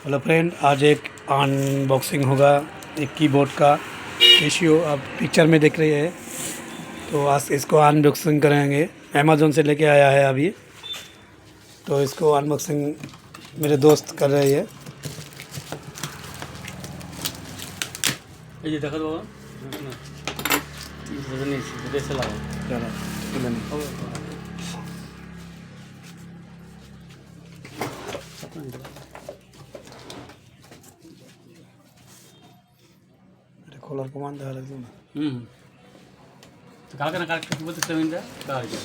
Hello friend, आज एक unboxing होगा एक कीबोर्ड का। कैसियो आप पिक्चर में देख रहे हैं, तो आज इसको अनबॉक्सिंग करेंगे। अमेज़न से लेके आया है अभी, तो इसको अनबॉक्सिंग मेरे दोस्त कर रहे हैं। এই যে দেখো তো বাবা বেশি লাগাও चलो खोलार कमान দেখা লাগছে না। তো কালকে না কালকে কি বলতে সেমিনটা কালকে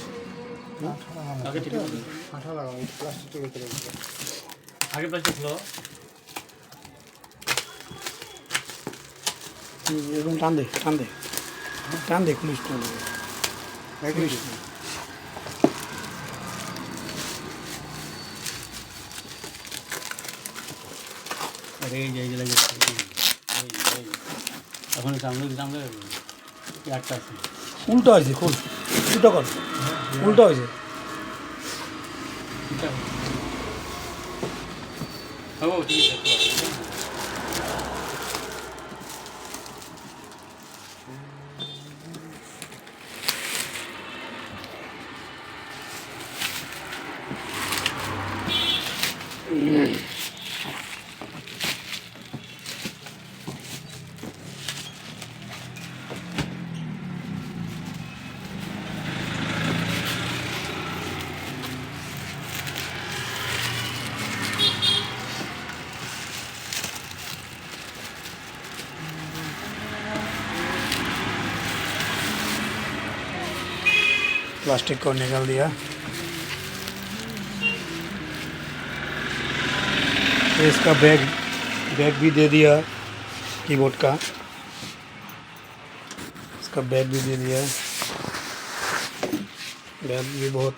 কালকে ঠিক আছে আঠা লাগাও প্লাস্টিকের ভিতরে আগে প্লাস্টিক ছিল এরকম টান দে টান দে টান দে, খুলিস টান দে খুলিস। আরে এই যে এই যে লাগে এখন সামনে সামনে একটা আছে উল্টো হয়েছে, খুল উল্টো কর, উল্টো হয়েছে। এটা ও ঠিক আছে प्लास्टिक को निकाल दिया। ये इसका बैग भी दे दिया कीबोर्ड का, इसका बैग भी दे दिया। बैग भी बहुत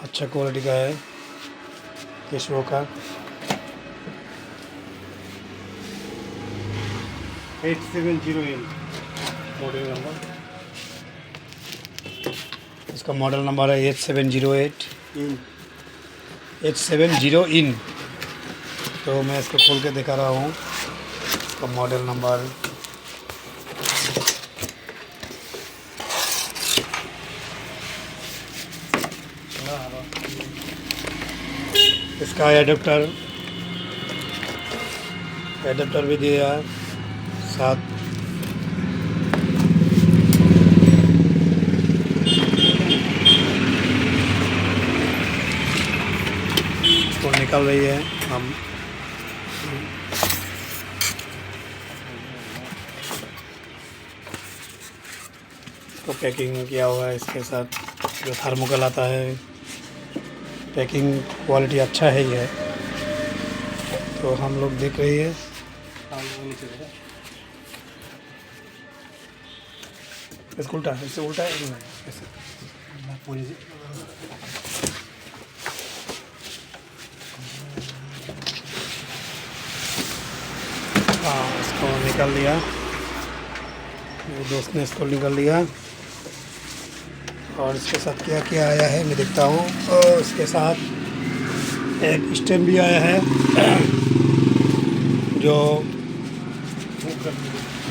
अच्छा क्वालिटी का है कैसियो का। 870N model number. इसका मॉडल नंबर है 8708 इन। तो मैं इसको खोल के दिखा रहा हूँ इसका मॉडल नंबर। इसका एडेप्टर भी दिया साथ। तो निकल रही है हम इसको पैकिंग किया हुआ है इसके साथ जो थर्मोकोल आता है। पैकिंग क्वालिटी अच्छा है ही है। तो हम लोग देख रही है इसको उल्टा, इससे उल्टा है नहीं, ऐसे हाँ, इसको निकाल लिया, मेरे दोस्त ने इसको निकाल लिया। और इसके साथ क्या क्या आया है मैं देखता हूँ। और इसके साथ एक स्टैंड भी आया है जो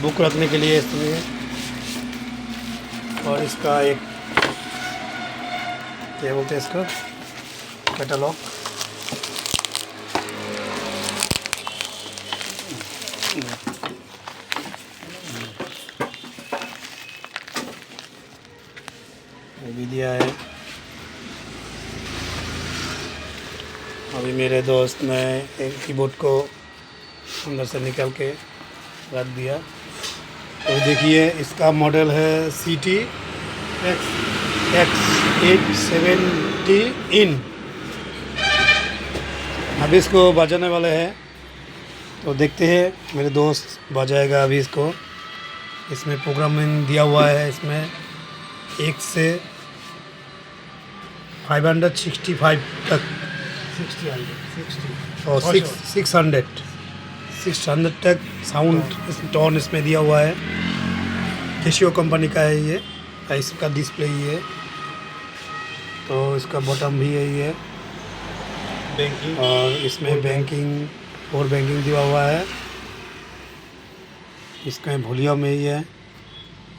बुक रखने के लिए इसमें। और इसका एक क्या बोलते हैं इसका कैटलॉग। ये भी दिया है। अभी मेरे दोस्त ने एक कीबोर्ड को अंदर से निकाल के रख दिया। तो देखिए इसका मॉडल है CT-X870 इन। अभी इसको बजाने वाले हैं, तो देखते हैं मेरे दोस्त बजाएगा अभी इसको। इसमें प्रोग्रामिंग दिया हुआ है, इसमें 1 से 565 तक 60 और 600 तक साउंड टोन इसमें दिया हुआ है। कैसियो कंपनी का है ये, इसका डिस्प्ले ही है। तो इसका बॉटम भी यही है बैंकिंग और इसमें बैंकिंग और बैंकिंग दिया हुआ है, इसका वॉल्यूम में ही है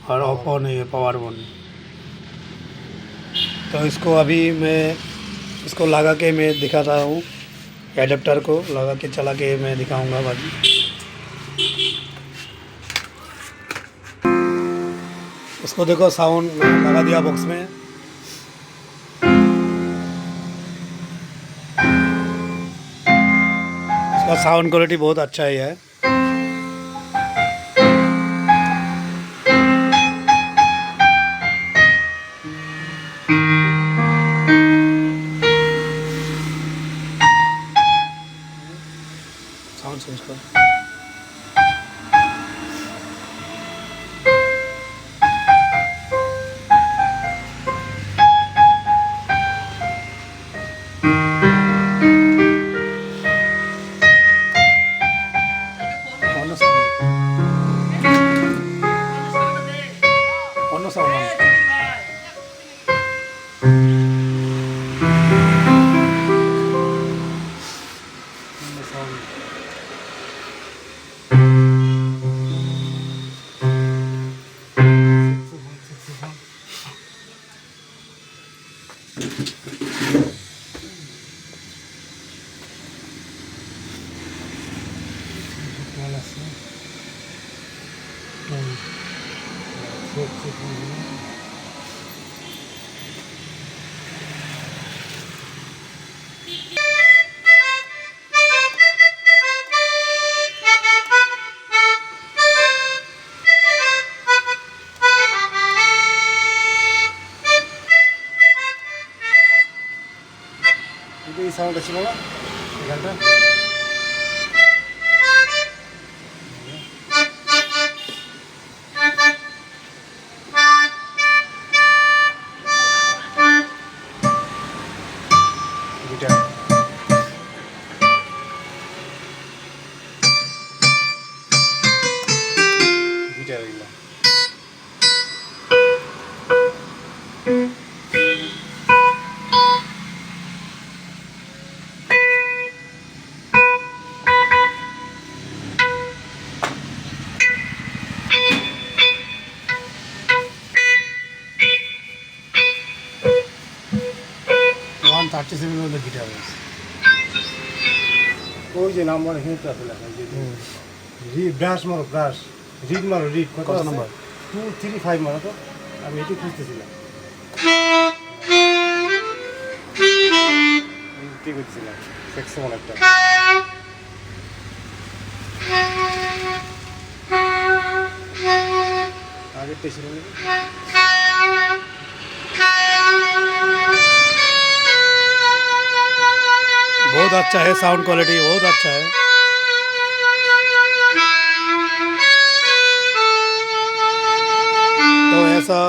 और ऑफ ऑन नहीं है, पावर ऑन। तो इसको अभी मैं इसको लगा के मैं दिखाता हूँ, एडेप्टर को लगा के चला के मैं दिखाऊंगा बाकी। इसको देखो साउंड लगा दिया बॉक्स में। इसका साउंड क्वालिटी बहुत अच्छा ही है। साउंड चेंज कर। ऑन साउंड এই সাউন্ডটা ছিল না এখানটা। গিটার গিটার এগুলো। ওয়ান 37 মধ্যে গিটার আছে। ওই যে নাম্বার হিট আছে লেখা, যে রিড ব্রাশ মারো, ব্রাশ রিড মারো, রিড কত নাম্বার 235 মারো। তো আমি এটি খুঁজতেছিলাম, কি করছিলাম সেকশন একটা। आगे टेस्ट बहुत अच्छा है, साउंड क्वालिटी बहुत अच्छा है। तो ऐसा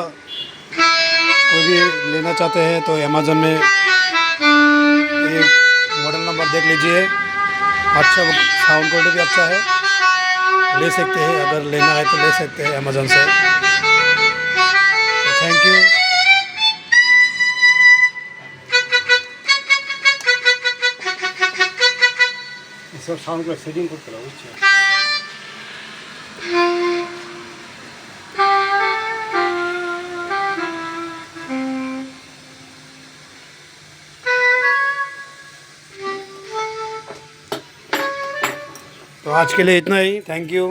कोई भी लेना चाहते हैं तो अमेज़न में ये मॉडल नंबर देख लीजिए। अच्छा साउंड क्वालिटी भी अच्छा है, ले सकते हैं, अगर लेना है तो ले सकते हैं अमेज़न से। तो थैंक यू। सब साउंड को सेटिंग করতে হবে, বুঝছো? तो आज के लिए इतना ही, थैंक यू।